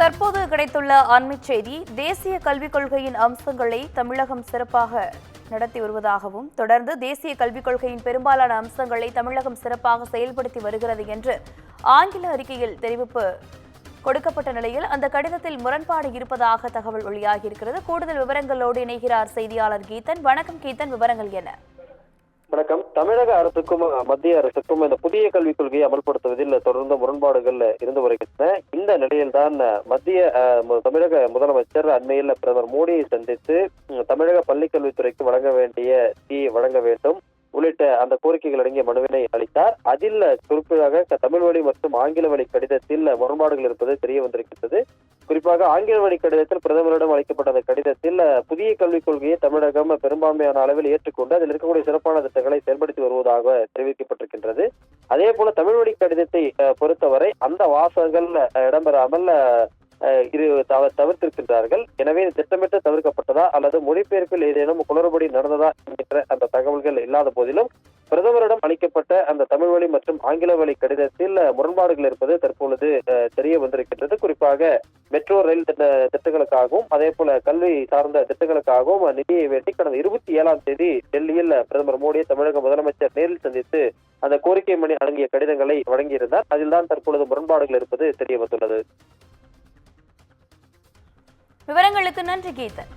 தற்போது கிடைத்துள்ள அண்மைச் செய்தி, தேசிய கல்விக் கொள்கையின் அம்சங்களை தமிழகம் சிறப்பாக நடத்தி வருவதாகவும், தொடர்ந்து தேசிய கல்விக் கொள்கையின் பெரும்பாலான அம்சங்களை தமிழகம் சிறப்பாக செயல்படுத்தி வருகிறது என்று ஆங்கில அறிக்கையில் தெரிவிப்பு கொடுக்கப்பட்ட நிலையில் அந்த கடிதத்தில் முரண்பாடு இருப்பதாக தகவல் வெளியாகியிருக்கிறது. கூடுதல் விவரங்களோடு இணைகிறார் செய்தியாளர் கீதன். வணக்கம் கீதன், விவரங்கள் என்ன? வணக்கம். தமிழக அரசுக்கும் மத்திய அரசுக்கும் இந்த புதிய கல்விக் கொள்கையை அமல்படுத்துவதில் தொடர்ந்து முரண்பாடுகள் இருந்து வருகின்றன. இந்த நிலையில்தான் தமிழக முதலமைச்சர் அண்மையில் பிரதமர் மோடியை சந்தித்து தமிழக பள்ளிக்கல்வித்துறைக்கு வழங்க வேண்டிய வழங்க வேண்டும் உள்ளிட்ட அந்த கோரிக்கைகள் அடங்கிய மனுவினை அளித்தார். அதில் குறிப்பாக தமிழ் வழி மற்றும் ஆங்கில வழி கடிதத்தில் முரண்பாடுகள் இருப்பது தெரிய வந்திருக்கின்றது. குறிப்பாக ஆங்கில வழி கடிதத்தில் பிரதமரிடம் அளிக்கப்பட்ட அந்த கடிதத்தில் புதிய கல்விக் கொள்கையை தமிழகம் பெரும்பான்மையான அளவில் ஏற்றுக்கொண்டு அதில் இருக்கக்கூடிய சிறப்பான திட்டங்களை செயல்படுத்தி வருவதாக தெரிவிக்கப்பட்டிருக்கின்றது. அதே போல தமிழ் வழி கடிதத்தை பொறுத்தவரை அந்த வாசகங்கள் இடம்பெறாமல் தவிர்த்திருக்கின்றார்கள். எனவே திட்டமிட்டு தவிர்க்கப்பட்டதா அல்லது மொழிபெயர்ப்பில் ஏதேனும் குளறுபடி நடந்ததா என்கின்ற அந்த தகவல்கள் இல்லாத போதிலும் பிரதமரிடம் அளிக்கப்பட்ட அந்த தமிழ் வழி மற்றும் ஆங்கில வழி கடிதத்தில் முரண்பாடுகள் இருப்பது தற்பொழுது தெரிய வந்திருக்கின்றது. குறிப்பாக மெட்ரோ ரயில் திட்டங்களுக்காகவும் அதே போல கல்வி சார்ந்த திட்டங்களுக்காகவும் நிதியை வேண்டி கடந்த 27ஆம் தேதி டெல்லியில் பிரதமர் மோடியை தமிழக முதலமைச்சர் நேரில் சந்தித்து அந்த கோரிக்கை மணி அடங்கிய கடிதங்களை வழங்கியிருந்தார். அதில் தான் தற்பொழுது முரண்பாடுகள் இருப்பது தெரிய வந்துள்ளது. விவரங்களுக்கு நன்றி கீதன்.